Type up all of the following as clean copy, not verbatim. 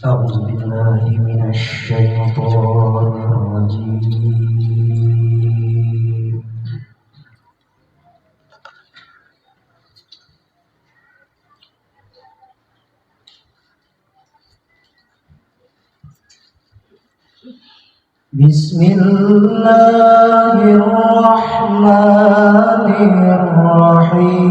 أعوذ بالله من الشيطان الرجيم. بسم الله الرحمن الرحيم.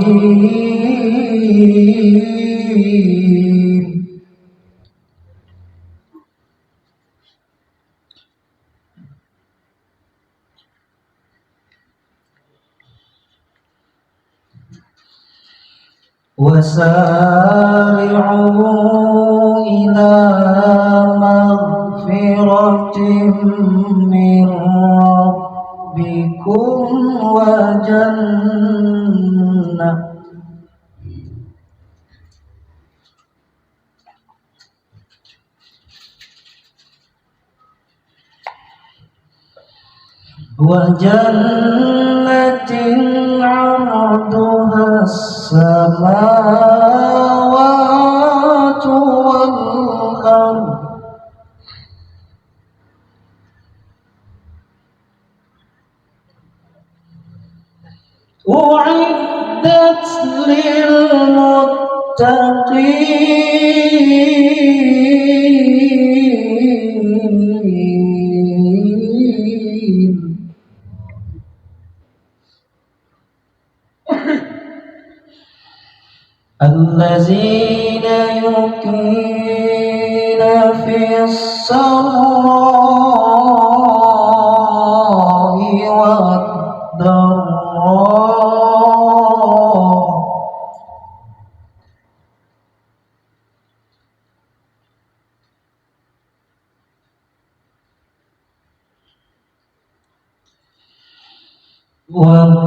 وسارعوا إلى مغفرة من ربكم وجنة عرضها السماوات والأرض أعدت للمتقين الذين يقيمون في السراء والضراء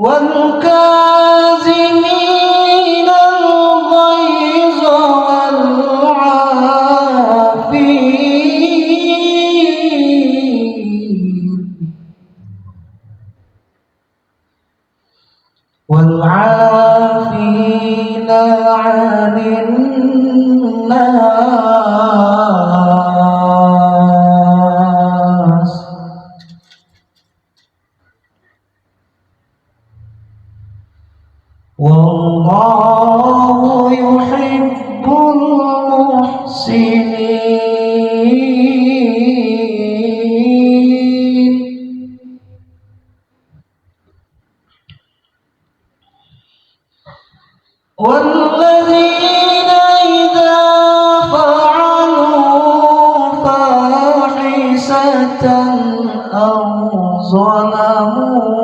والكاظمين الغيظ والعافين عن الناس والله يحب المحسنين. والذين إذا فعلوا فاحشة أو ظلموا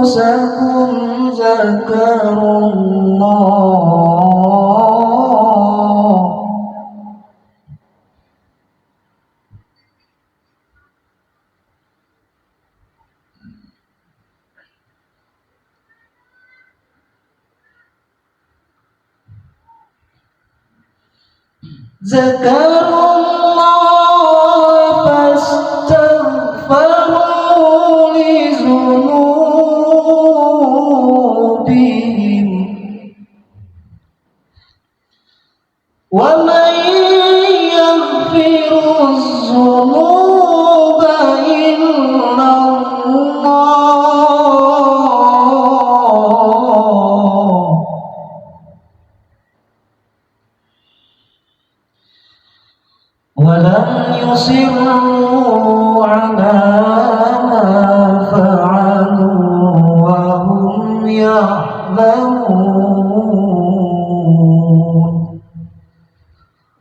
أنفسهم ذكروا الله فاستغفروا لذنوبهم ومن يغفر الذنوب إلا الله ولم يصروا على ما فعلوا وهم يعلمون.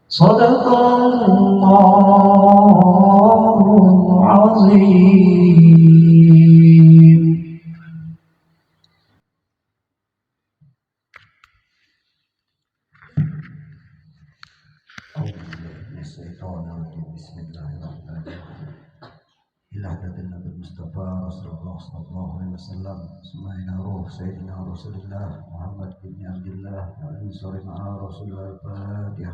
صدق الله العظيم. حضرة النبي المصطفى رسول الله صلى الله عليه وسلم سمعنا روح سيدنا رسول الله محمد بن عبد الله وانصر مع رسول الله الفاتحة.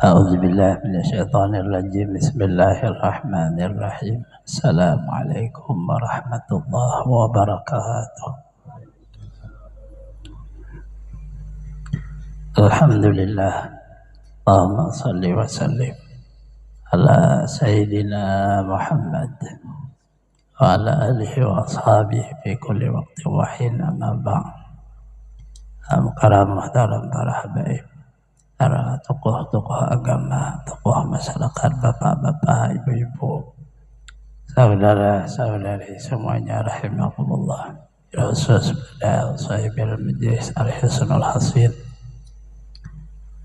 أعوذ بالله من الشيطان الرجيم. بسم الله الرحمن الرحيم. السلام عليكم ورحمة الله وبركاته. الحمد لله. اللهم صل وسلم على سيدنا محمد وعلى آله وأصحابه في كل وقت وحين. أما بعد. Karam muhtaram para habaib, para tokoh-tokoh agama, tokoh masyarakat, bapak-bapak, ibu-ibu, saudara-saudari semuanya rahimakumullah. Khusus pada sahibil majlis Al-Hisnul Hasin,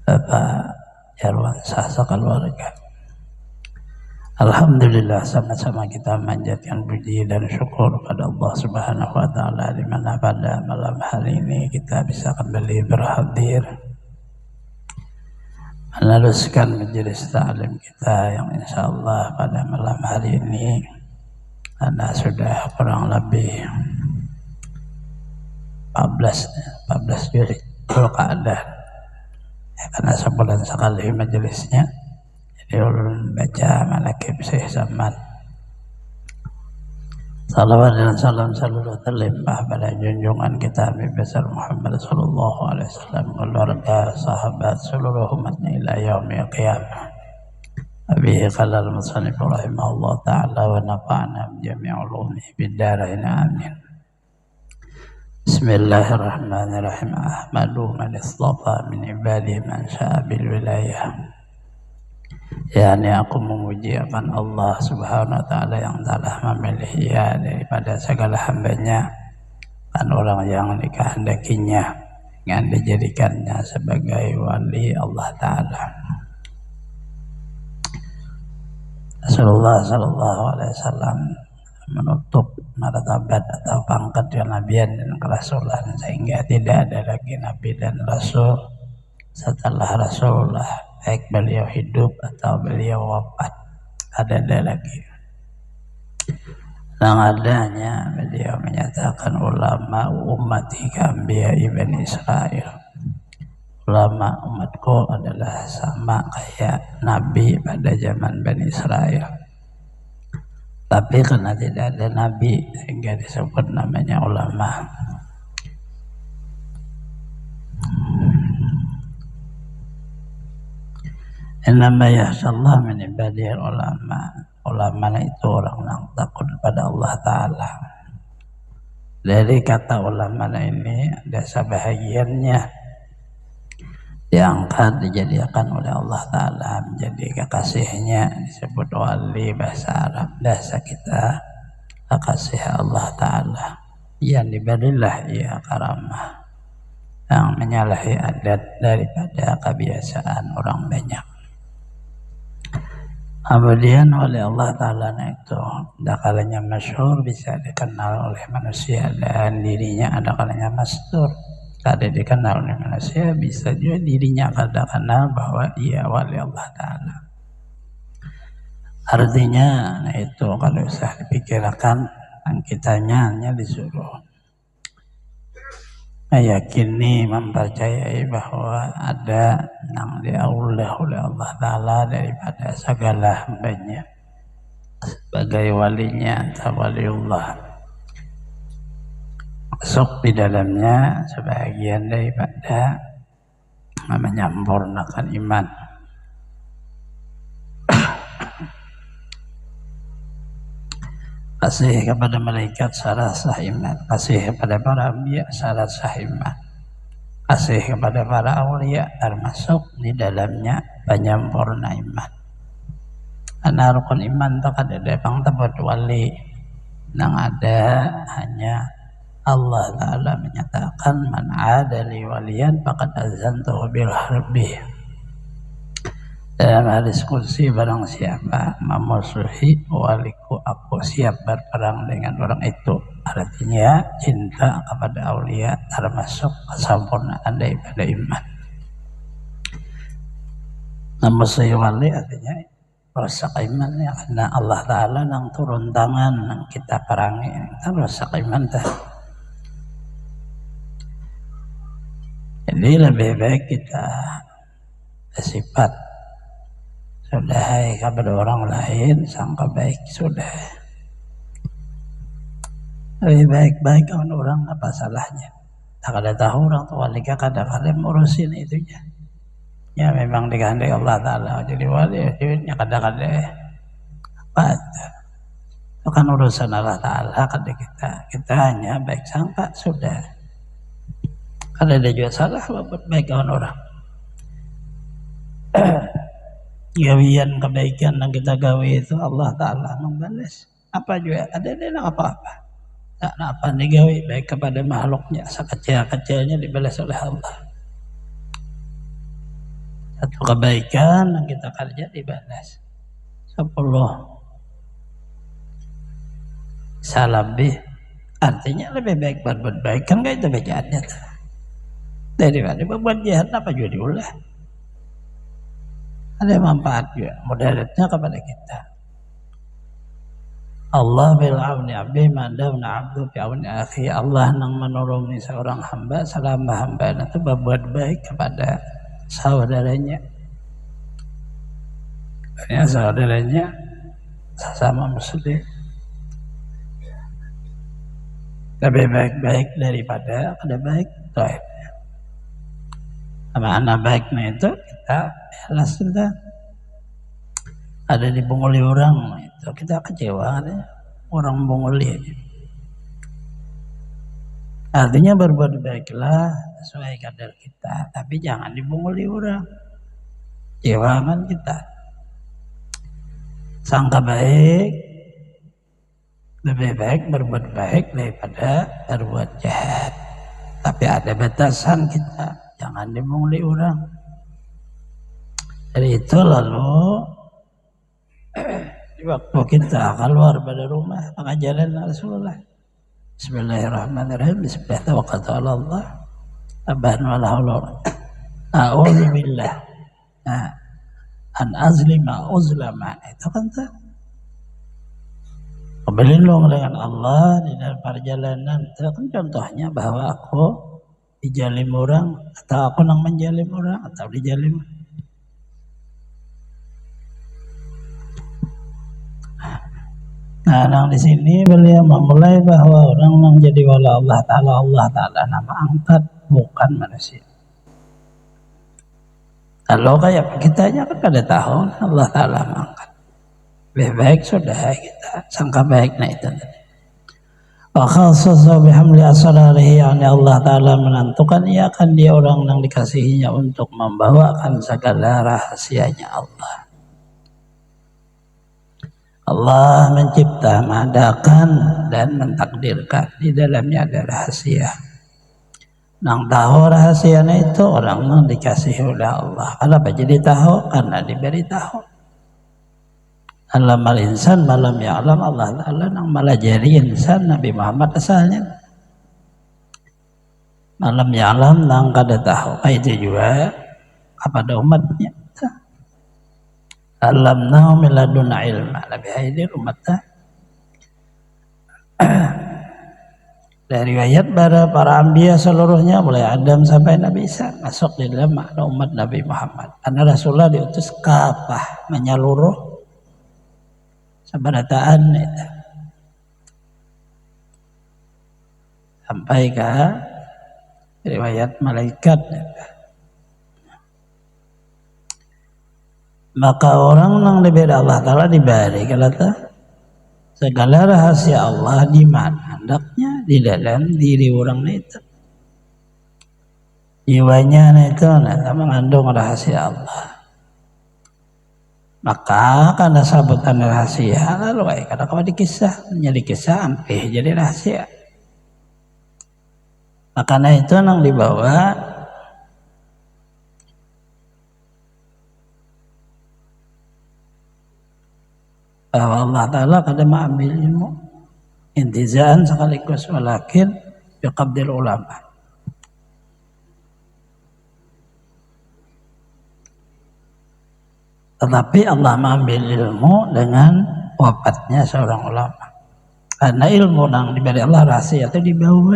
Bapak Jarwan Sah sekeluarga. Alhamdulillah, sama-sama kita manjatkan puji dan syukur pada Allah Subhanahu wa Ta'ala, di mana pada malam hari ini kita bisa kembali berhadir meneruskan majelis ta'lim kita yang insyaallah pada malam hari ini karena sudah kurang lebih 14 Zulqa'dah ya, karena sebulan sekali majelisnya. Jadi ulun baca manaqib Syekh Zaman. Salawat dan salam selalu terlimpah pada junjungan kita Nabi besar Muhammad sallallahu alaihi wasallam, keluarga, sahabat, seluruh umatnya ila yaumil qiyamah. Abihi qalal musannif rahimahullah ta'ala wa nafa'na bi jami' ulumihi bid darain amin. Bismillahirrahmanirrahim. Ahmadu man istafa min ibadihi man sya'a bil wilayah. Yani aku memuji akan Allah Subhanahu wa Ta'ala yang telah memilih ia daripada segala hambanya dan orang yang dikehendakinya dengan dijadikannya sebagai wali Allah Ta'ala. Rasulullah Sallallahu Alaihi Wasallam menutup martabat atau pangkat kenabian dan kerasulan sehingga tidak ada lagi nabi dan rasul setelah Rasulullah, baik beliau hidup atau beliau wafat, ada lagi. Yang adanya beliau menyatakan ulama ummati ka'anbiya Bani Israil. Ulama umatku adalah sama kayak nabi pada zaman Bani Israil. Tapi karena tidak ada nabi sehingga disebut namanya ulama. Innama yakhshallah min ibadihil ulama. Ulama itu orang yang takut pada Allah Ta'ala. Dari kata ulama ini ada sebahagiannya diangkat, dijadikan oleh Allah Ta'ala menjadi kekasihnya, disebut wali bahasa Arab. Bahasa kita kekasih Allah Ta'ala yang diberilah ia karamah yang menyalahi adat daripada kebiasaan orang banyak. Kemudian oleh Allah Ta'ala itu ada kalanya masyhur, bisa dikenal oleh manusia, dan dirinya ada kalanya mastur, ada dikenal oleh manusia, bisa juga dirinya ada kenal bahwa ia wali Allah Ta'ala. Artinya itu kalau usah dipikirkan, kitanya hanya disuruh meyakini, mempercayai bahwa ada yang diaulah oleh Allah Ta'ala daripada segala hambanya sebagai walinya atau waliullah. Masuk di dalamnya sebagian daripada menyempurnakan iman. Kasih kepada malaikat syarat sah iman, kasih kepada para anbiya syarat sah iman, kasih kepada para aulia termasuk di dalamnya penyempurna iman. Karena rukun iman itu kan ada yang tebut wali, yang ada hanya Allah Ta'ala menyatakan man adali waliyan faqad azantuhu bil harbi. Dalam hadis qudsi, barang siapa memusuhi waliku, aku siap berperang dengan orang itu. Artinya cinta kepada aulia termasuk kesempurnaan daripada iman. Memusuhi wali artinya rusak iman ya, karena Allah Ta'ala nang turun tangan nang kita perangi kita rusak iman dah. Jadi lebih baik kita bersifat sudah kepada orang lain sangka baik sudah, lebih baik-baik kawan orang apa salahnya. Tak ada tahu orang tua nikah kadang-kadang ngurusin itunya ya, memang dikehendaki Allah Ta'ala jadi wali ya, kadang-kadang apa itu kan urusan Allah Ta'ala. Kadang kita hanya baik sangka sudah, kalau ada juga salah buat baik kawan orang. Gawian kebaikan yang kita gawi itu Allah Ta'ala membalas apa juga ada dia apa-apa tak apa digawi baik kepada makhluknya sekecil-kecilnya dibalas oleh Allah. Satu kebaikan yang kita kerja dibalas 10 salabih, artinya lebih baik berbuat baik kan gak itu bacaannya daripada berbuat jahat apa juga diulah. Ada manfaat juga mudaratnya kepada kita. Allah bil auni abdi madamna abdu bi auni akhi. Allah nang menolongi seorang hamba selama hamba itu berbuat baik kepada saudaranya. Ya, saudaranya sesama muslim lebih baik-baik daripada kada baik. Makna baiknya itu kita ikhlas kita ada dibunguli orang itu kita kecewa ya. Orang bunguli aja. Artinya berbuat baiklah sesuai kadar kita, tapi jangan dibunguli orang. Kecewakan kita. Sangka baik lebih baik berbuat baik daripada berbuat jahat. Tapi ada batasan kita, jangan dibunguli orang. Dari itu lalu di waktu kita keluar pada rumah pengajaran Rasulullah, Bismillahirrahmanirrahim, Bismillah tawakkaltu ala Allah, tabahan wala haula a'udzu billah an azlima uzlama. Itu kan tuh berlindung dengan Allah di dalam perjalanan. Itu kan contohnya bahwa aku dijalim orang atau aku nang menjalim orang atau dijalim. Nah, di sini beliau memulai bahwa orang yang menjadi wali Allah Ta'ala nama angkat bukan manusia. Kalau kayak kitanya kan pada tahu Allah Ta'ala mengangkat. Lebih baik sudah kita sangka baik nah itu tadi. Wa khassasa bihamli asrarihi, yani Allah Ta'ala menentukan ia akan dia orang yang dikasihinya untuk membawakan segala rahasianya Allah. Allah mencipta, mengadakan dan mentakdirkan di dalamnya ada rahasia. Nang tahu rahasianya itu orang yang dikasihi oleh Allah. Kenapa jadi tahu? Karena diberi tahu. Alamal insan malam ya'lam, Allah Ta'ala nang melajari insan Nabi Muhammad asalnya. Malam ya'lam nang kada tahu. Itu juga kepada umatnya. Alamnahu min ladunna ilma, lebih hadir umatnya. Dari riwayat para anbiya seluruhnya mulai Adam sampai Nabi Isa masuk di dalam makna umat Nabi Muhammad. Karena Rasulullah diutus kafah menyeluruh seberataan itu sampai ke riwayat malaikat. Maka orang yang diberi Allah Ta'ala diberi kata segala rahasia Allah di mana hendaknya di dalam diri orang itu. Jiwanya itu mengandung rahasia Allah. Maka karena sabutan rahasia lalu karena kalau dikisah menjadi kisah ampih jadi rahasia. Makanya itu yang dibawa bahwa Allah Ta'ala kada mengambil ilmu intizaan sekaligus walakin biqabdil ulama. Tetapi Allah mengambil ilmu dengan wafatnya seorang ulama. Karena ilmu yang diberi Allah rahasia itu dibawa.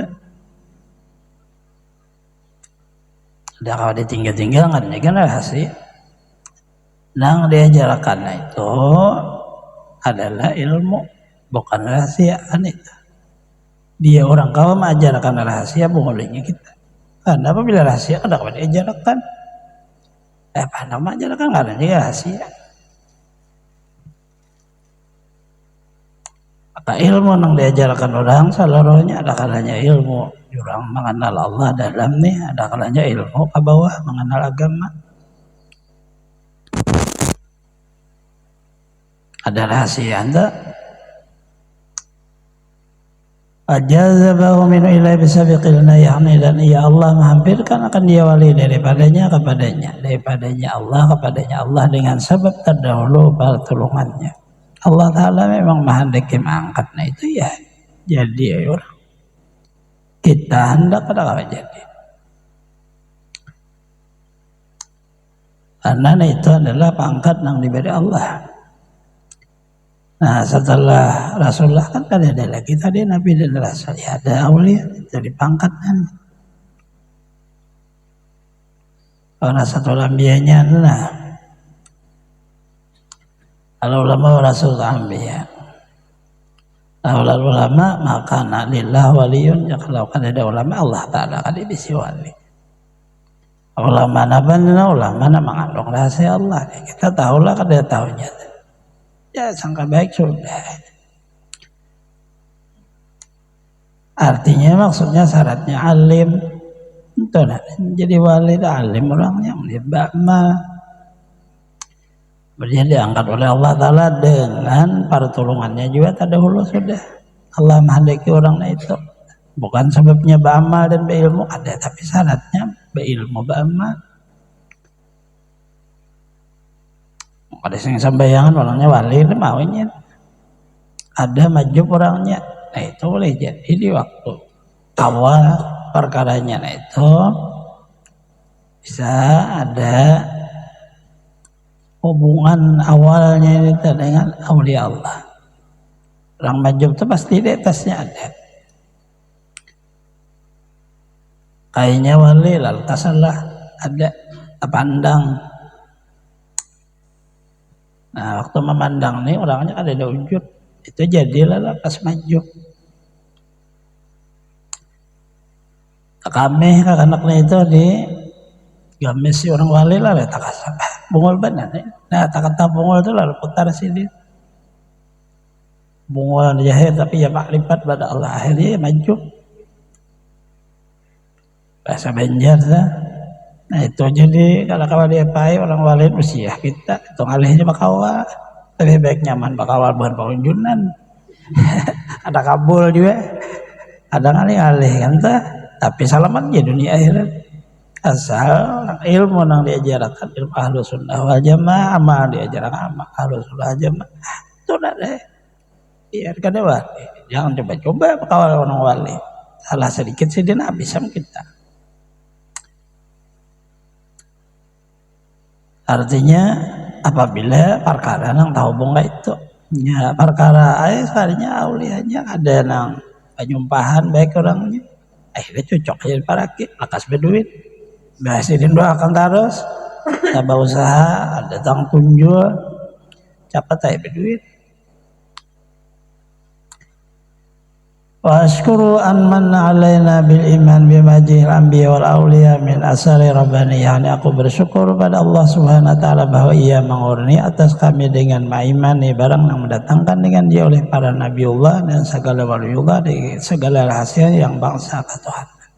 Ada kalau ditinggal-tinggal nggak kan rahasia. Yang diajarkan itu adalah ilmu, bukan rahasiaan itu. Dia orang kawam mengajarkan rahasia bolehnya kita. Karena apabila rahasia ada kalau diajarkan, apa nama ajarkan karena dia rahasia. Maka ilmu yang diajarkan orang seluruhnya ada kalanya ilmu orang mengenal Allah dalam nih, ada kalanya ilmu ke bawah mengenal agama. Ada rahasia anda. Ajazabahu min ilai bisabiqil nayani, dan ya Allah menghampirkan akan dia wali daripadanya Allah kepadanya Allah dengan sebab terdahulu pertolongannya. Allah Ta'ala memang menghendaki mengangkat, nah itu ya jadi orang kita hendak apa jadi, karena itu adalah pangkat yang diberi Allah. Nah setelah Rasulullah kan ada lagi tadi Nabi dan Rasul, ya ada aulia jadi pangkatnya. Karena satu lambianya adalah al-ulama wa rasul anbiya. Ulama maka lillah waliyun, ya kalau kan ada ulama Allah Ta'ala kan dibisi wali. Ulama ulama mengandung rahasia Allah. Kita tahulah kan dia tahunya. Ya sangka baik sudah. Artinya maksudnya syaratnya alim. Itu nah, jadi wali alim orangnya ba'ma. Berarti diangkat oleh Allah Ta'ala dengan pertolongannya juga terdahulu sudah. Allah menghendaki orangnya itu. Bukan sebabnya ba'amal dan berilmu ada, tapi syaratnya berilmu ba'amal. Ada yang sambayangan orangnya wali itu maunya ada majub orangnya, nah itu boleh jadi di waktu awal perkaranya, nah itu bisa ada hubungan awalnya itu dengan aulia Allah. Orang majub itu pasti di atasnya ada kayaknya wali, lalu tasalah ada pandang. Nah waktu memandang nih orangnya ada wujud, itu jadilah lepas majub. Kami anak-anaknya itu di gamis si orang wali lah, tak kasar bungul benar. Nah tak kata bungul itu lalu putar sini. Bungul jahir tapi ya makrifat pada Allah, akhirnya majub. Bahasa Banjar lah. Nah itu jadi kalau dia pai orang wali usia kita itu alihnya bakawa, lebih baik nyaman bakawa bukan pengunjunan. Ada kabul juga, ada alih kan tuh, tapi selamat ya dunia akhirat. Asal ilmu yang diajarkan ilmu ahlus sunnah wal jamaah, amal diajarkan amal ahlus sunnah wal jamaah, itu udah deh. Iya kada wali, jangan coba-coba bakawa orang wali. Salah sedikit sih dia nak bisa kita. Artinya apabila perkara yang tahu bunga itu ya perkara sekalinya aulianya ada yang penyumpahan baik orangnya akhirnya cocok aja para lakas berduit biasidin doakan terus tambah usaha ada tang tunjul cepat aja berduit. Wa asykuru an manna alaina bil iman bi majihil anbiya wal auliya min asari rabbaniyah. Aku bersyukur pada Allah Subhanahu wa taala bahwa Ia mengurni atas kami dengan mengimani barang yang mendatangkan dengan dia oleh para nabiullah dan segala waliullah dari segala rahasia yang bangsa ketuhanan.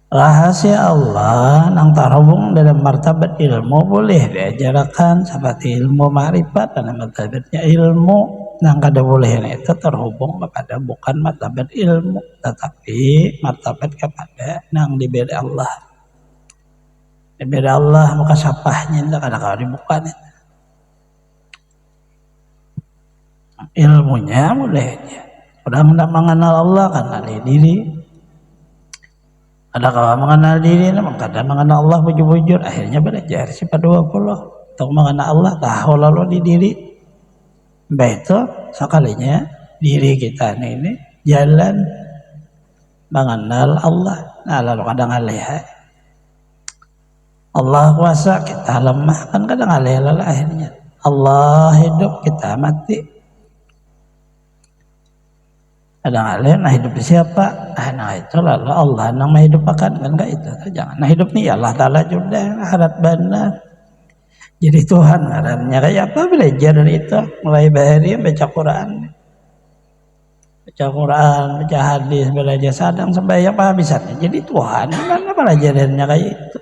Rahasia Allah yang terhubung dalam martabat ilmu boleh diajarkan seperti ilmu ma'rifat dan martabatnya ilmu yang kada boleh itu terhubung kepada bukan martabat ilmu tetapi martabat kepada yang diberi Allah. Diberi Allah maka sapahnya itu kadang-kadang dibuka itu. Ilmunya boleh aja. Udah mengenal Allah karena diri Ada kalau mengenal diri, kadang mengenal Allah bujur-bujur, akhirnya belajar sifat 20 untuk mengenal Allah, tahu lalu di diri. Baik itu sekalinya diri kita ini jalan mengenal Allah. Nah lalu kadang alih Allah kuasa, kita lemah, kan kadang alih akhirnya Allah hidup, kita mati. Kadang alih, nah hidup siapa? Nah itu lalu Allah yang menghidupkan, kan enggak itu. Jangan, nah hidup nih Allah Ta'ala juga harap benar. Jadi Tuhan harapnya kayak apa? Belajar dari itu, mulai bahari baca Quran, baca hadis, belajar sadang sembahyang apa habisnya. Jadi Tuhan mana pelajarannya kayak itu.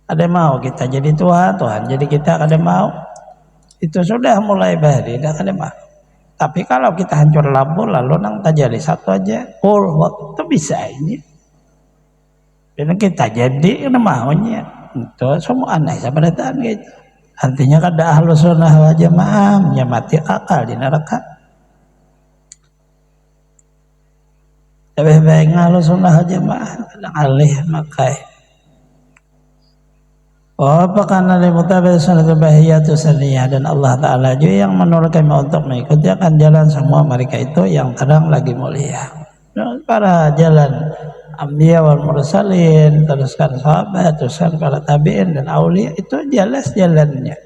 Ada mau kita jadi Tuhan, Tuhan jadi kita, ada mau. Itu sudah mulai bahari, dah ada mau. Tapi kalau kita hancur labur lalu nang jadi satu aja, waktu bisa ini. Dan kita jadi maunya itu semua aneh sabarataan gitu. Artinya kada ahlu sunnah wal jamaah mati akal di neraka. Lebih baik ahlu sunnah wal jamaah kadang alih makai. Apakah nanti mutabil sunnah bahiyatu saniyah, dan Allah Ta'ala juga yang menurut kami untuk mengikuti akan jalan semua mereka itu yang terang lagi mulia. Para jalan Anbiya wal Mursalin, teruskan sahabat, teruskan para tabi'in dan aulia, itu jelas jalannya.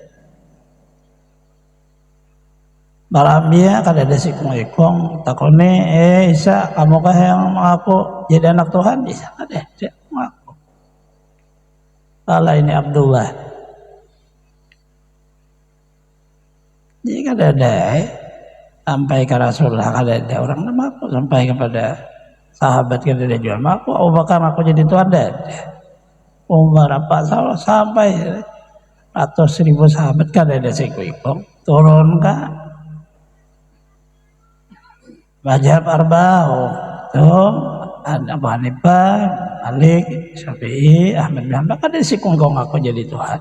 Para Anbiya kada ada sikung-ikung takone, Isa kamukah yang mengaku jadi anak Tuhan? Isa kada ada mengaku. Kala ini Abdullah. Jadi kada ada sampai ke Rasulullah, kada ada orang mengaku, sampai kepada sahabat kada ada juga mengaku. Abu Bakar aku jadi Tuhan, ada. Umar apa salah sampai ratus ribu sahabat kada ada sikung-ikung. Turun ka Mazhab Arba'ah tuh ada Abu Hanifah, Malik, Syafi'i, Ahmad bin Hanbal, kada sikung-ikung aku jadi Tuhan.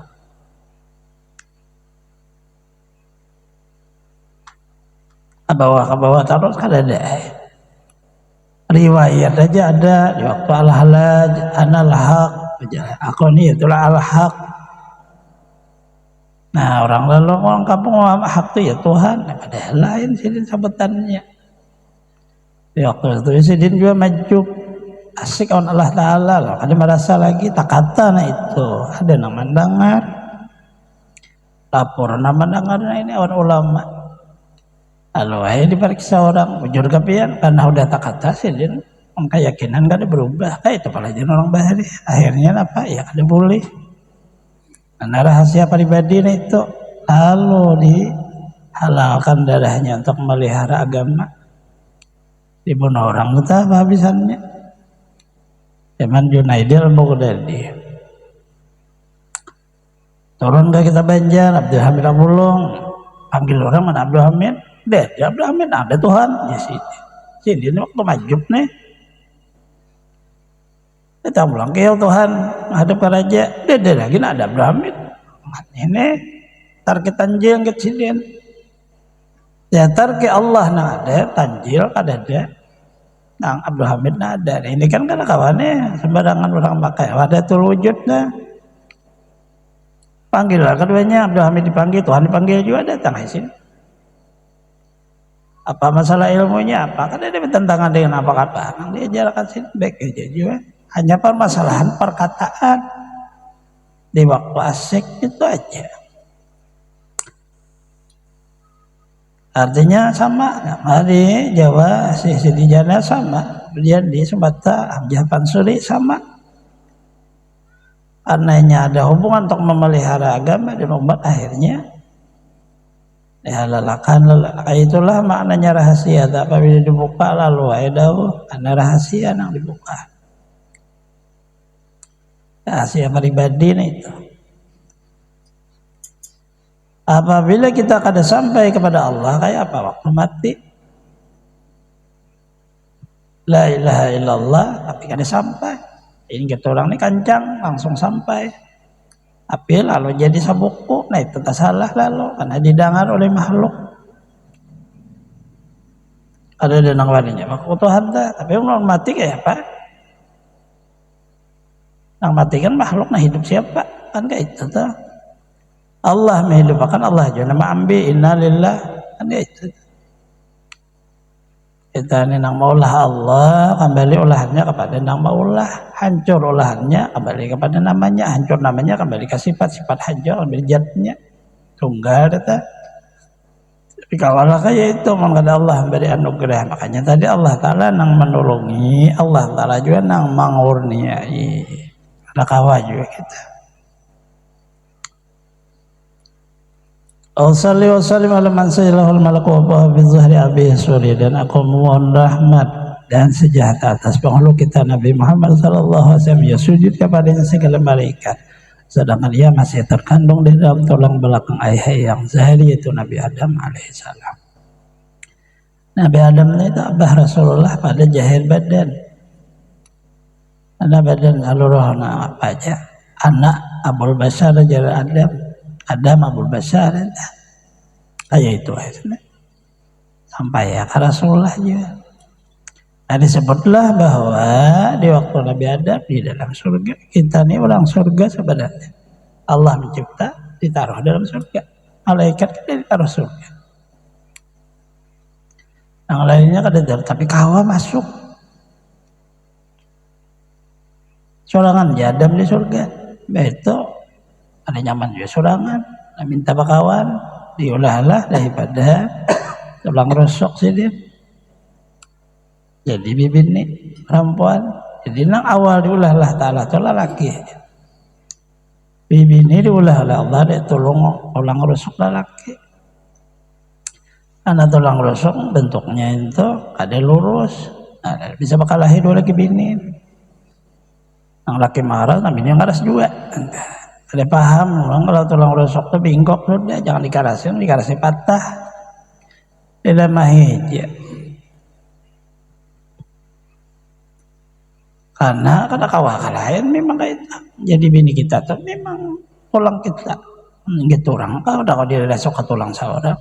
Ke bawah terus kada ada. Riwayat aja ada di waktu al-halaj, anal haq, aku ni itulah al-haq. Nah orang lalu orang kampung hak itu ya Tuhan, padahal lain sini sebutannya. Di waktu itu Sidin juga maju asik on Allah Ta'ala loh. Ada merasa lagi tak kata nah itu ada nama dengar lapor nama dengar, nah ini orang ulama lalu diperiksa orang bujur kapian karena udah tak kata Sidin keyakinan gak ada berubah kayak itu pelajaran orang bahari akhirnya apa ya ada boleh karena rahasia pribadi nah itu lalu dihalalkan darahnya untuk melihara agama, dibunuh orang kita habisannya. Zaman Junaidil Baghdadi. Turun ke kita Banjar, Abdul Hamid Abulung, panggil orang mana Abdul Hamid? Ya Abdul Hamid ada Tuhan ya sini ini waktu majub nih. Kita pulang ke Tuhan menghadap ke raja, dia lagi ada Abdul Hamid. Ini tar kita tanjil ke sini. Ya tarki Allah nah ada tanjil kada ada nang Abdul Hamid nah ada. Ini kan karena kawannya sembarangan orang pakai wadatul wujud nah. Panggil lah keduanya, Abdul Hamid dipanggil, Tuhan dipanggil juga datang di sini. Apa masalah ilmunya apa? Kan ada bertentangan dengan apa kata. Nang dia ajarkan sini baik aja juga. Hanya permasalahan perkataan di waktu asik itu aja. Artinya sama, nah, di Jawa Sidi Jana sama, kemudian di Sumatera Hamzah Pansuri sama. Karenanya ada hubungan untuk memelihara agama dan umat akhirnya dihalalkan. Itulah maknanya rahasia. Apabila dibuka lalu ada karena rahasia yang dibuka. Rahasia pribadi itu. Apabila kita kada sampai kepada Allah kayak apa waktu mati? La ilaha illallah tapi kada sampai. Ini kita orang ini kancang langsung sampai. Tapi lalu jadi sabuku, nah itu tak salah lalu karena didengar oleh makhluk. Ada denang wadinya, makhluk Tuhan tak. Tapi orang mati kayak apa? Yang matikan makhluk, nah hidup siapa? Kan kayak itu tuh. Allah menghidupkan, Allah juga nama ambi innalillah, kan kayak itu. Kita ini nang maulah Allah, kembali olahannya kepada nang maulah, hancur olahannya kembali kepada namanya, hancur namanya kembali ke sifat hancur kembali jatnya. Tunggal itu. Tapi kawalah kayak itu mengada Allah beri anugerah. Makanya tadi Allah Ta'ala nang menolongi, Allah Ta'ala juga nang mengurniai. Ada kawah juga kita. Ausalli wa sallim ala man sayyidahul malaku wa fi zuhri abi suri, dan aku mohon rahmat dan sejahtera atas penghulu kita Nabi Muhammad sallallahu alaihi wasallam, ya sujud kepadanya segala malaikat, sedangkan ia masih terkandung di dalam tulang belakang ayah yang zahiri, yaitu Nabi Adam alaihissalam. Nabi Adam itu abah Rasulullah pada jahil badan. Ada badan seluruh apa aja. Anak Abul Bashar jadi Adam Abul Bashar, kayak itu akhirnya sampai ya ke Rasulullah juga. Nah, disebutlah bahwa di waktu Nabi Adam di dalam surga, kita ini orang surga sebenarnya. Allah mencipta, ditaruh dalam surga. Malaikat kita ditaruh surga. Yang lainnya kada, tapi kawa masuk. Sorangan ya Adam di surga. Betul. Ada nyaman juga sorangan, minta bakawan, diolah-olah daripada tulang rusuk sih dia. Jadi bibin nih perempuan, jadi nang awal diulah-olah Ta'ala tulah laki. Bibin ini diulah-olah Allah, dia tolong tulang rusuk laki. Karena tulang rusuk bentuknya itu ada lurus, nah, bisa bakal lahir dua lagi bini. Yang laki marah, tapi yang ngaras juga. Ada paham orang kalau tulang rusuk itu bingkok sudah, jangan dikarasin patah. Tidak mahit ya. Karena kawah lain memang kayak itu. Jadi bini kita tuh memang tulang kita. Gitu orang kalau udah dia rasuk ke tulang seorang.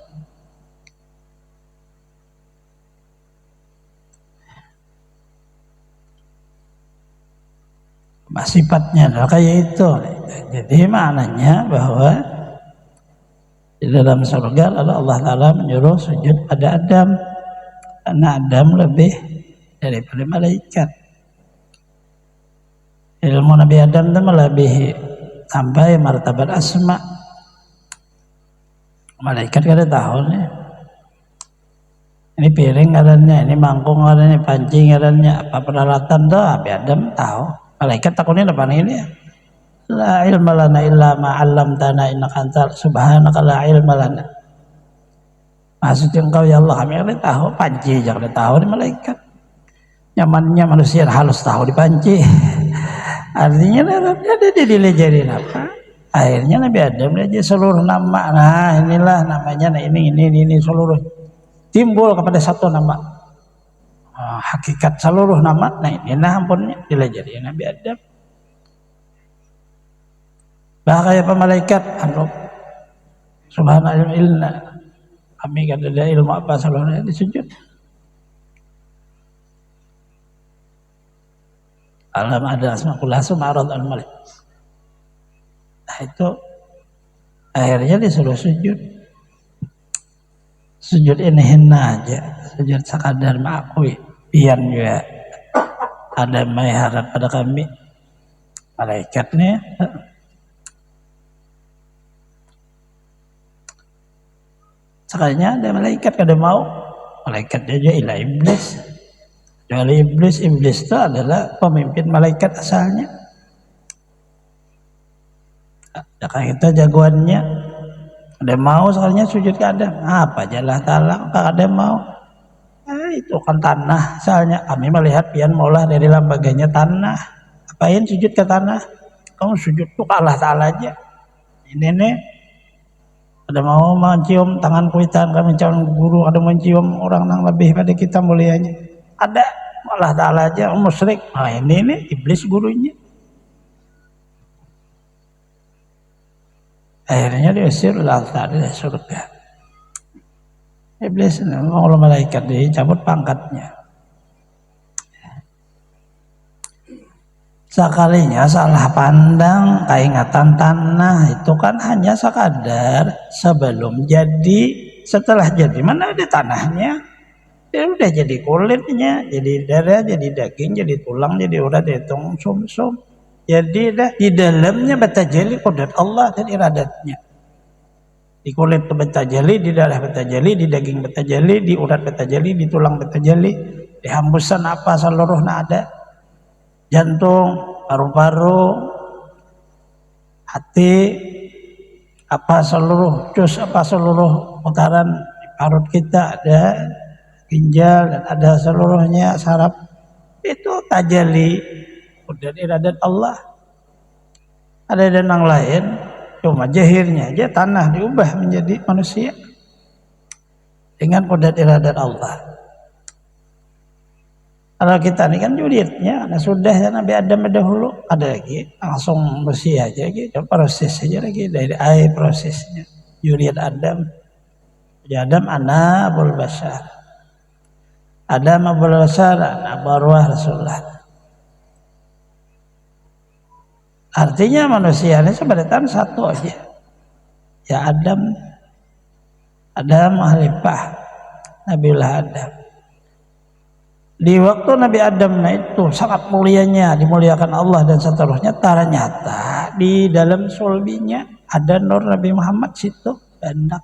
Sifatnya adalah kayak itu. Jadi maknanya bahwa di dalam surga lalu Allah Ta'ala menyuruh sujud pada Adam, karena Adam lebih daripada malaikat. Ilmu Nabi Adam itu melebihi sampai martabat asma. Malaikat kada tahu nih. Ini piring kadanya, ini mangkung kadanya, pancing kadanya, apa peralatan tuh Nabi Adam tahu. Malaikat takutnya depan ini ya. La ilma lana illa ma 'allamtana innaka antal subhanaka la ilma lana. Maksudnya engkau ya Allah, kami ada tahu panci jangan tahu di malaikat. Nyamannya manusia halus tahu di panci. Artinya ada dilejarin apa? Akhirnya Nabi Adam aja seluruh nama. Nah, inilah namanya, nah ini seluruh timbul kepada satu nama. Hakikat seluruh nama, nah ini nah ampunnya dilajari Nabi Adam. Bahaya pemalaikat anggap subhanallah ilna, kami kan ada ilmu apa seluruhnya disujud. Alam ada asma'ullah sumarad al-malik. Nah itu akhirnya disuruh sujud. Sujud ini hina aja, sujud sekadar mengakui. Pian juga ada mengharap pada kami malaikatnya. Sekalinya ada malaikat kada mau, malaikat aja ilah iblis. Dari iblis itu adalah pemimpin malaikat asalnya. Jangan kita jagoannya. Ada mau sekalinya sujud ke Adam. Apa jalah Ta'ala kada mau. Itu kan tanah, soalnya kami melihat pian maulah dari lambaganya tanah. Apain sujud ke tanah? Kamu sujud tuh ke Allah Ta'ala aja. Ini nih, ada mau mencium tangan kuitan, kami calon guru, ada mencium orang yang lebih pada kita mulianya. Ada, Allah Ta'ala aja, musyrik. Nah ini nih, iblis gurunya. Akhirnya diusir Allah Ta'ala dari surga. Iblis oleh malaikat dicabut pangkatnya. Sekalinya salah pandang, keingatan tanah itu kan hanya sekadar sebelum jadi, setelah jadi mana ada tanahnya, ya udah jadi kulitnya, jadi darah, jadi daging, jadi tulang, jadi urat, jadi sum-sum. Jadi dah di dalamnya bertajalli qudrat Allah dan iradatnya. Di kulit bertajalli, di darah bertajalli, di daging bertajalli, di urat bertajalli, di tulang bertajalli, di hembusan apa seluruhnya ada. Jantung, paru-paru, hati, apa seluruh jus, apa seluruh putaran parut kita ada, ginjal dan ada seluruhnya saraf, itu tajalli qudrat iradat Allah. Ada dan yang lain cuma jahirnya aja tanah diubah menjadi manusia dengan qudrat iradat Allah. Kalau kita ini kan juridnya, karena sudah ya Nabi Adam dahulu, ada lagi langsung bersih aja gitu, proses aja lagi dari air prosesnya. Jurid Adam, ya Adam ana abul bashar, Adam abul bashar, ana barwah Rasulullah. Artinya manusia ini sebenarnya satu aja, ya Adam, Adam Khalifah, Nabiullah Adam. Di waktu Nabi Adam itu sangat mulianya, dimuliakan Allah dan seterusnya, ternyata di dalam sulbinya ada nur Nabi Muhammad situ banyak.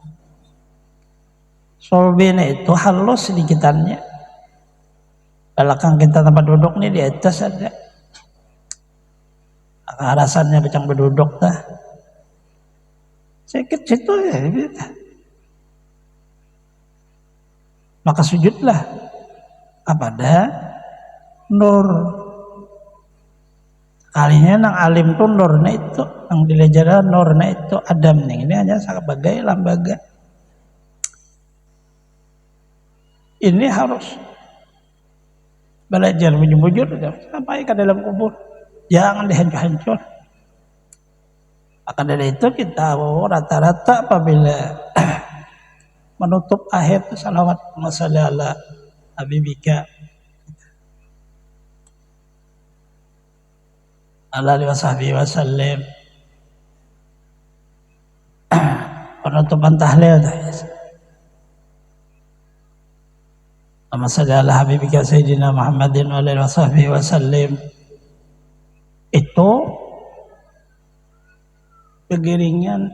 Sulbinya itu halus sedikitannya. Belakang kita tempat duduk nih di atas ada. Arasannya becang berduduk dah. Sedikit situ ya. Maka sujudlah kepada nur. Kalinya nang alim tuh nurna itu, nang dilejaran nurna itu Adam nih. Ini hanya sebagai lembaga. Ini harus belajar bujur-bujur sampai ke dalam kubur. Jangan dihancur-hancur. Maka dari itu kita rata-rata apabila menutup akhir salawat masallallahu Habibika alaihi wasallam, penutupan tahlil Allahumma shalli ala habibika sayyidina Muhammadin wa alihi wasallam, itu kegiringan.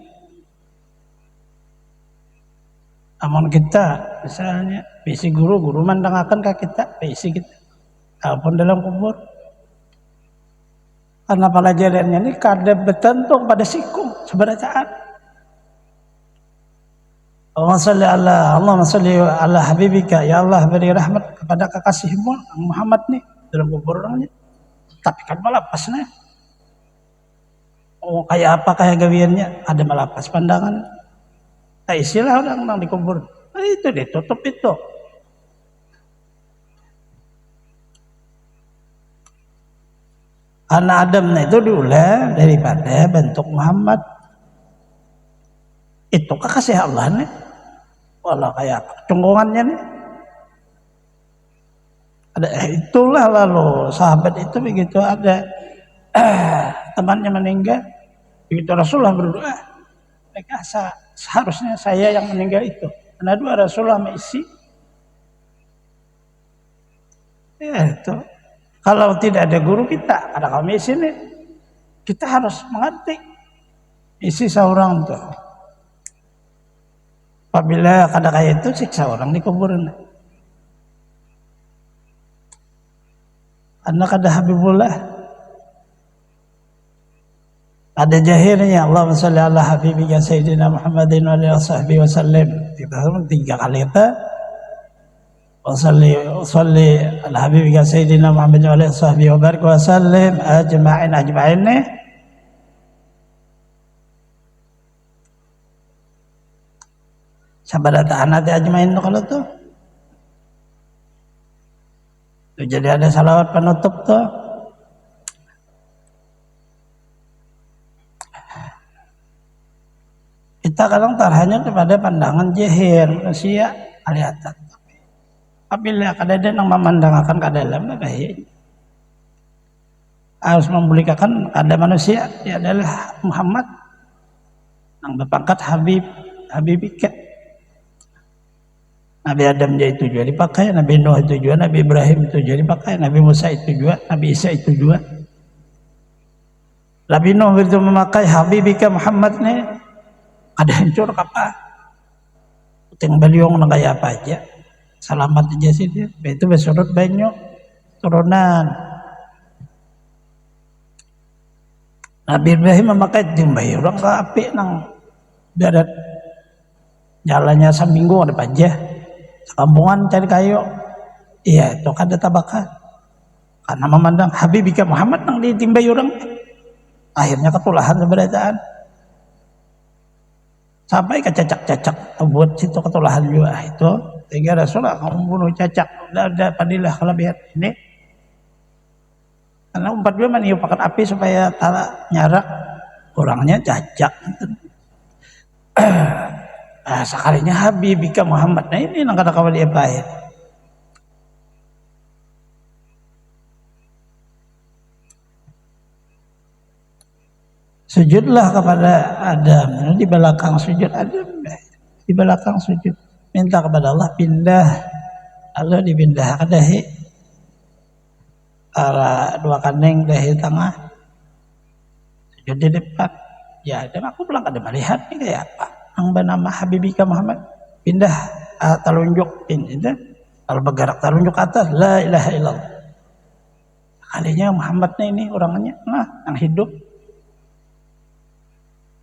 Amun kita misalnya bisi guru mandangakan ke kita, bisi kita apun dalam kubur, karena pelajarannya ini kada bertentu pada siku seberacaan. Allahumma salli ala habibika, ya Allah beri rahmat kepada kekasihmu Muhammad nih dalam kubur orangnya. Tapi kan malapas nih. Oh kayak apa kayak gawiannya, ada malapas pandangan. Nah, istilah orang dikubur, nah, itu ditutup itu. Karena Adam itu diulah daripada bentuk Muhammad. Itu kekasih Allah nih. Walau kayak apa cungkungannya nih. Ada itulah lalu sahabat itu begitu ada temannya meninggal, begitu Rasulullah berdoa, mereka seharusnya saya yang meninggal itu. Karena dua Rasulullah mengisi. Ya itu. Kalau tidak ada guru kita, ada kami sini, kita harus mengerti isi seorang tuh. Apabila kada kayak itu siksa orang di kuburan. Karena kada Habibullah, ada jahirnya Allahumma shalli ala habibika sayyidina Muhammadin wa alihi wasallam. Kita 3 kali itu. Salli ala habibika sayyidina Muhammadin wa alihi wasallam ajma'in nih. Sabar tahan hati ajma'in tuh kalau tuh. Jadi ada salawat penutup tuh. Kita kadang tarhanya kepada pandangan jahir manusia kelihatan. Apabila kadang yang memandangkan ke dalam baik. harus memulikakan ada manusia, dia adalah Muhammad yang berpangkat Habibika. Nabi Adam itu juga dipakai, Nabi Nuh itu juga, Nabi Ibrahim itu juga dipakai, Nabi Musa itu juga, Nabi Isa itu juga. Nabi Nuh itu memakai Habibika Muhammad nih, ada hancur kapal. Ting beliung gaya apa aja, selamat aja sih dia. Itu bersurut banyak turunan. Nabi Ibrahim memakai timbai orang ke api nang darat jalannya seminggu ada pajah kampungan cari kayu, iya itu kan ada tabakan karena memandang Habibika Muhammad nang ditimbai orang, akhirnya ketulahan keberadaan sampai ke cacak-cacak buat situ ketulahan juga itu sehingga Rasulullah kamu bunuh cacak udah padilah kelebihan ini karena empat dua meniupkan api supaya tala nyarak kurangnya cacak. Nah, sekalinya Habibika Muhammad, nah ini yang kata-kata dia baik. Sujudlah kepada Adam, di belakang sujud Adam, di belakang sujud minta kepada Allah pindah, Allah dipindah ke dahi arah dua kaneng dahi tengah, sujud di depan. Ya, dan aku pulang ada melihat ini kayak apa? Yang bernama Habibika Muhammad pindah telunjuk ini, kalau bergerak telunjuk atas, la ilaha illallah. Kalinya Muhammadnya ini orangnya, nah yang hidup.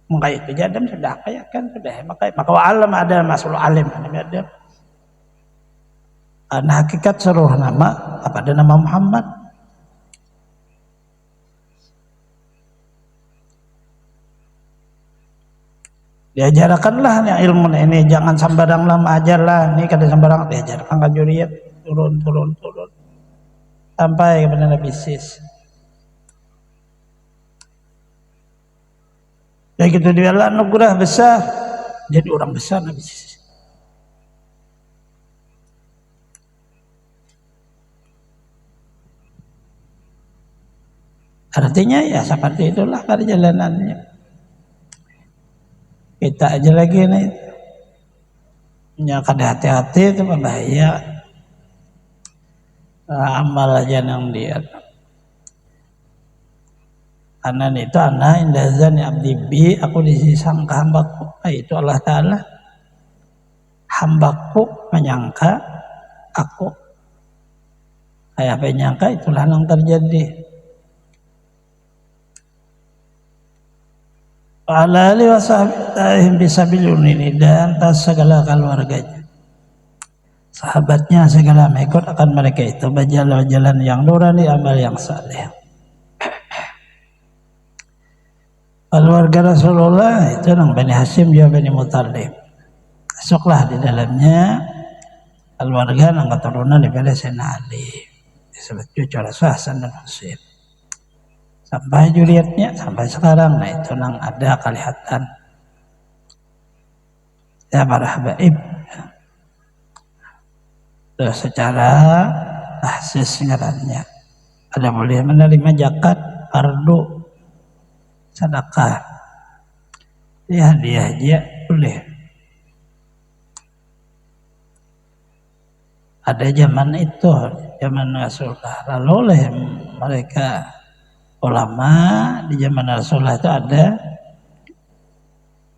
Maka itu Adam sudah apa ya kan sudah maka alam ada masul alim ada. Nah, hakikat seluruh nama kepada nama Muhammad. Diajarkanlah yang ilmu ini, jangan sembarang lama ajarlah ini kada sembarang diajarkan ke juriat turun sampai kepada Nabi Sis. Begitu dia lah anugerah besar, jadi orang besar Nabi Sis. Artinya ya seperti itulah perjalanannya. Kita aja lagi nih, ya kada hati-hati itu berbahaya. Amal aja yang dia. Karena itu anak indazan abdi bi, aku disangka hambaku. Itu Allah Ta'ala. Hambaku menyangka aku. Kayak apa yang nyangka itulah yang terjadi. Ala alihi wasahbihi bisabilin ini dan atas segala keluarganya, sahabatnya segala mengikut akan mereka itu berjalan-jalan yang nurani amal yang saleh. Keluarga Rasulullah itu nang Bani Hashim juga Bani Muthalib, masuklah di dalamnya keluarga nang keturunan daripada Sayyidina Ali disebut cucu Rasul Hasan dan Husain. Sampai Julietnya sampai sekarang, nah itu nang ada kelihatan ya para habaib terus secara tahsis ngarannya ada boleh menerima zakat, fardu, sedekah, ya hadiah aja boleh. Ada zaman itu, zaman Rasulullah, lalu oleh mereka ulama di zaman Rasulullah itu ada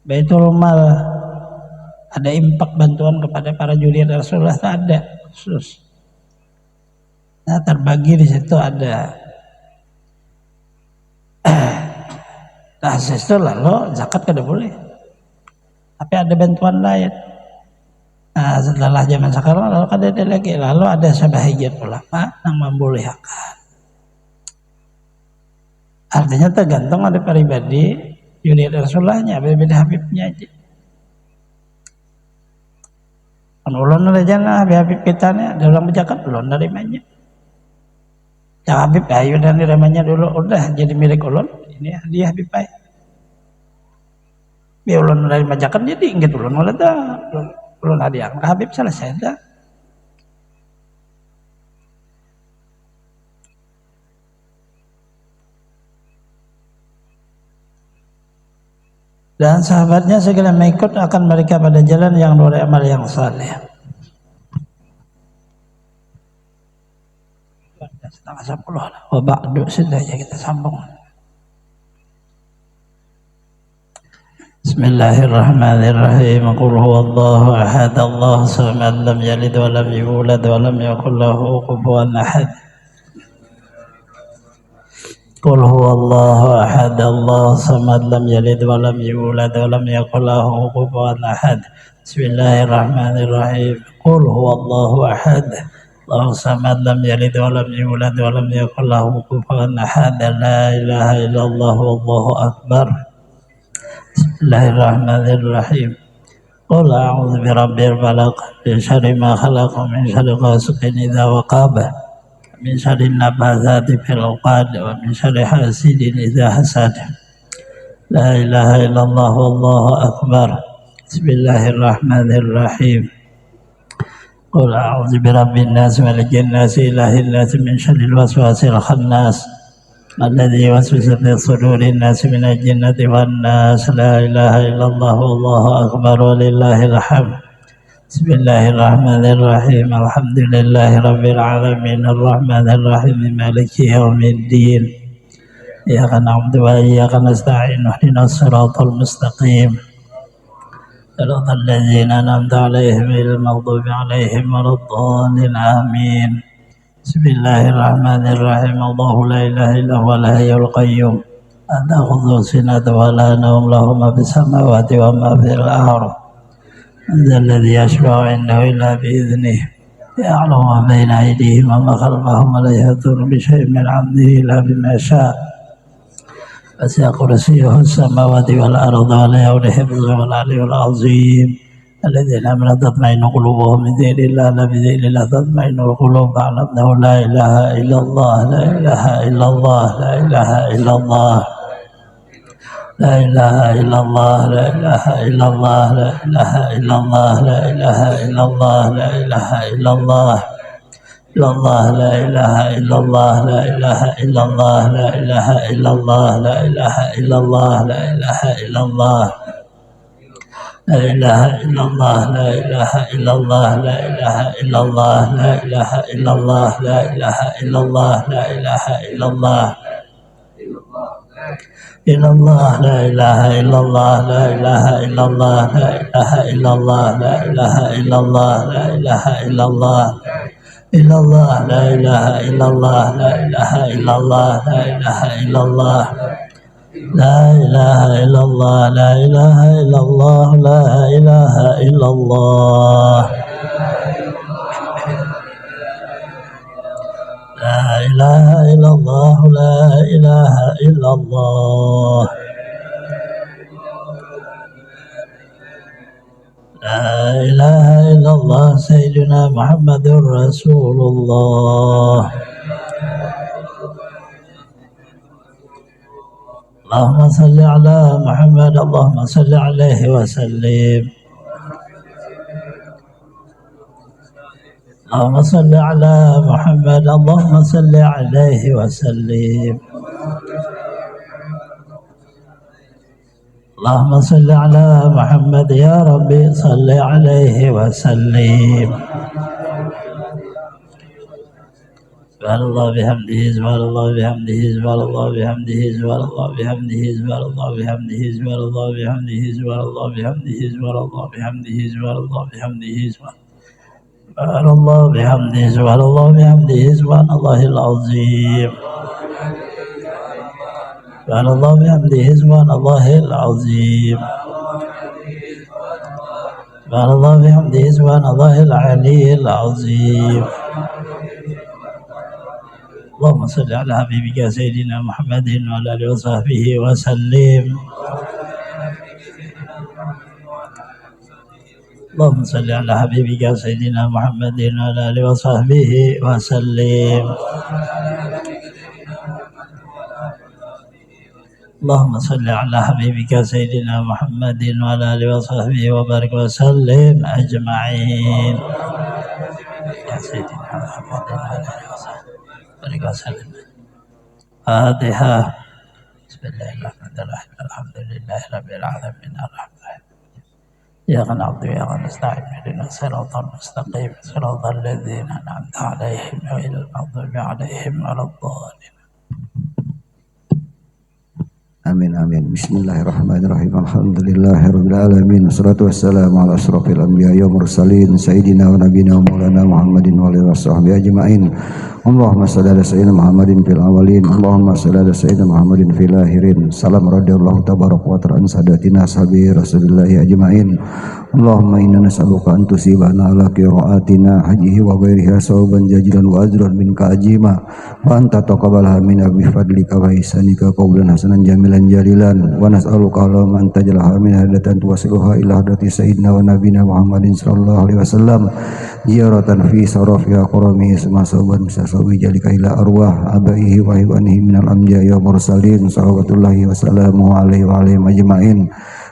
Baitul Mal, ada impak bantuan kepada para juriat Rasulullah itu ada khusus. Nah terbagi di situ ada tahsis itu lalu zakat kada boleh, tapi ada bantuan lain. Nah setelah zaman sekarang lalu kada ada lagi, lalu ada sebahagian ulama yang membolehkan. Artinya tergantung ada pribadi juriat Rasulullahnya, beda Habibnya aja. Kan ulun aja nah Habib kita nih, ada orang bercakap ulun nerimanya. Ya Habib ayo dan nerimanya dulu, udah jadi milik ulun. Ini hadiah Habib ayo. Biar ulun nerima zakat jadi ingat ulun mulai dah, ulun hadiah ke Habib selesai dah. dan sahabatnya segala mengikut akan mereka pada jalan yang lurus amal yang saleh. Setengah 10 lah. Wabakdu sudah ya, kita sambung. Bismillahirrahmanirrahim. Qul huwallahu ahad, Allahu samad, lam yalid wa lam yulad wa lam yakul lahu kufuwan ahad. Qul huwallahu ahad, Allahu samad, lam yalid wa lam yulad wa lam yakul lahu kufuwan ahad. Bismillahirrahmanirrahim. Qul huwallahu ahad, Allahu samad, lam yalid wa lam yulad wa lam yakul lahu kufuwan ahad. La ilaha illallah wallahu akbar. Bismillahirrahmanirrahim. Qul a'udzu birabbil falaq, min syarri ma khalaq, min syarri ghasiqin idza waqab, min syarri nafatsati fil 'uqad, wa min syarri hasidin idza hasad. La ilaha illallah wallahu akbar. Bismillahirrahmanirrahim. Qul a'udzu birabbin nas, malikin nas, ilahin nas, min syarril waswasil khannas, alladzi yuwaswisu fi sudurin nas minal jinnati wan nas. La ilaha illallah wallahu akbar walillahil hamd. Bismillahirrahmanirrahim. Alhamdulillahi rabbil alamin, arrahmanir rahim, maliki yaumiddin. Iyyaka na'budu wa iyyaka nasta'in, ihdinas siratal mustaqim, siratal ladzina an'amta 'alaihim ghairil maghdubi 'alaihim waladdallin. Amin. Bismillahirrahmanirrahim. Allahu la ilaha illa huwal hayyul qayyum, la ta'khudhuhu sinatun wa la nawm, lahu ma fis samawati wa ma fil ardh. Man dhal ladzi yashfa'u 'indahu illa bi idhnihi, ya'lamu ma bayna aydihim wa ma khalfahum, wa la yahduruna bi shay'in min 'ilmihi illa bima sha'a. Wasi'a kursiyyuhu as-samawati wal arda wa la ya'uduhu hifdhuhuma wal 'aliyyul 'azhim. الذين آمنوا تطمئن قلوبهم بذكر الله، لا بذكر الله تطمئن القلوب. فاعلم أنه لا إله إلا الله، لا إله إلا الله، لا إله إلا الله، لا إله إلا الله، لا إله إلا الله، لا إله إلا الله، لا إله إلا الله، لا إله إلا الله، إلا الله، لا إله إلا الله، لا إله إلا الله، لا إله إلا الله، لا إله إلا الله، لا إله إلا الله، لا إله إلا الله، لا إله إلا الله، لا إله إلا الله، لا إله إلا الله، لا إله إلا الله، لا إله إلا الله، إلا الله، لا إله إلا الله، لا إله إلا الله، لا إله إلا الله، لا إله إلا الله، لا إله إلا الله، إلا الله، لا إله إلا الله، لا إله إلا الله، لا إله إلا الله، لا إله إلا الله، لا إله إلا الله، لا إله إلا الله، لا إله إلا الله، لا إله إلا الله، لا إله إلا الله. سيدنا محمد رسول الله. اللهم صل على محمد، اللهم صل عليه وسلم. اللهم صل على محمد، اللهم صل عليه وسلم. اللهم صل على محمد، يا ربي صل عليه وسلم. سبحان الله بحمده، سبحان الله بحمده، سبحان الله بحمده، سبحان الله بحمده، سبحان الله بحمده، سبحان الله بحمده، سبحان الله بحمده، سبحان الله بحمده، سبحان الله بحمده، سبحان الله بحمده، سبحان الله بحمده، سبحان الله العظيم، سبحان الله بحمده، سبحان الله العظيم، سبحان الله بحمده، سبحان الله العلي العظيم. اللهم صل على حبيبك سيدنا محمد وعلى آله وصحبه وسلم. اللهم صل على حبيبك سيدنا محمد وعلى آله وصحبه وسلم. اللهم صل على حبيبك سيدنا محمد وعلى آله وصحبه وبارك وسلم أجمعين. يا سيدنا محمد وعلى آله وصحبه وبارك وسلم. فاتحة. بسم الله الرحمن الرحيم. alhamdulillahi rabbil alamin arrahmanir rahim. Iyyaka na'budu wa iyyaka nasta'in ihdinas siratal mustaqim siratal ladzina an'amta 'alaihim ghairil maghdubi 'alaihim waladdallin. Amin amin. Bismillahirrahmanirrahim. Alhamdulillahirabbil alamin. Wassalatu wassalamu ala asyrofil anbiya'i wal mursalin sayyidina wa nabiyina wa maulana Muhammadin wa alihi washabbihi ajmain. Allahumma shalli ala sayyidina Muhammadin fil awwalin. Allahumma shalli ala sayyidina Muhammadin fil akhirin. Salam radhiyallahu tabaraka wa ta'ala an sadatina sahabi Rasulillahi ajmain. Allahumma inna nas'aluka an tusibana ala qiraatina hajihi wa ghairiha sawaban jajilan wa ajran minka ajima wa anta taqabbalaha minna bi fadlika wa ihsanika qawlan hasanan jamilan jalilan wa nas'aluka Allahumma anta jalaha min hadatan tuwasiluha ila hadati sayyidina wa nabina Muhammadin sallallahu alaihi wasallam ziyaratan fi sarafiha qaramihi semasaban sasawi jalika ila arwah abaihi wa iwanihi minal anbiya'i wa mursalin salawatullahi wa salamuhu alaihi wa alaihim ajmain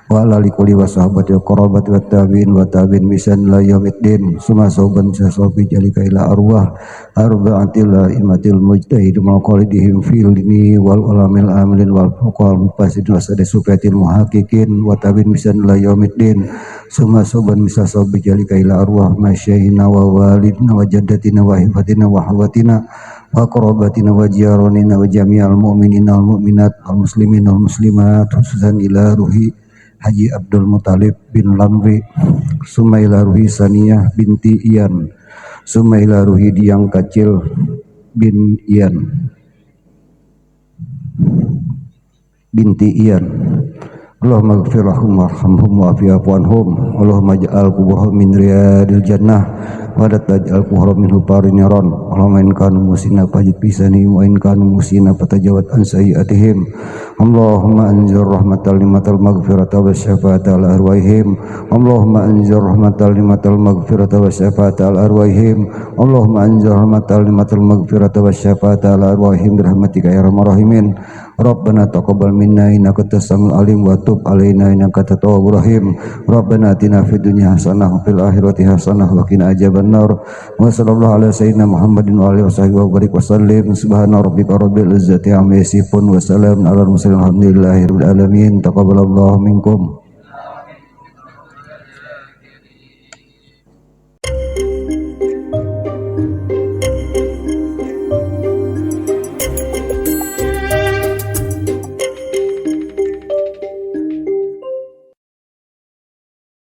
wa ala likulli wa sahabati wa qarabati wa tabi'in bisan la yaumiddin suma sauban sasabi jalika ila arwah arba'atil imatil mujtahid maqalidihim fil dini wal ulamil amilin wal fuqal mufasidin wa sadasufatil muhaqqiqin wa tabi'in bisan la yaumiddin suma sauban sasabi jalika ila arwah masyayina wa walidina wa jaddatina wa hifatina wa hawatina wa qarabatina wa jiranina wa jami'al mu'minina wal mu'minat wal muslimina wal muslimat khususan ila ruhi Haji Abdul Muthalib bin Lamri, Sumaila Ruhi Saniyah binti Iyan, Sumaila Ruhi Diang Kacil bin Iyan binti Iyan. Allahumma ighfir lahum warhamhum wa'afi'fu anhum. Allahumma ij'al qubuhum min riyadil jannah wa la taj'al qubuhum min huparin niran. Allahumma in kanu musina fajid bisani wa in kanu musina fatajawad an sayyi'atihim. Allahumma anzil rahmatal limatal maghfirata wa syafa'ata ala arwaihim. Allahumma anzil rahmatal limatal maghfirata wa syafa'ata ala arwaihim. Allahumma anzil rahmatal limatal maghfirata wa syafa'ata ala arwaihim birahmatika ya arhamar rahimin. Rabbana taqabbal minna innaka antas samiul alim wa tub alaina innaka antat tawwabur rahim. Rabbana atina fid dunya hasanah wa fil akhirati hasanah wa qina adzabannar. Wa sallallahu ala sayyidina Muhammadin wa alihi washabihi wa barik wa sallim. Subhana rabbika rabbil izzati amma yasifun wa salamun alal mursalin alhamdulillahi rabbil alamin. Taqabbalallahu minkum.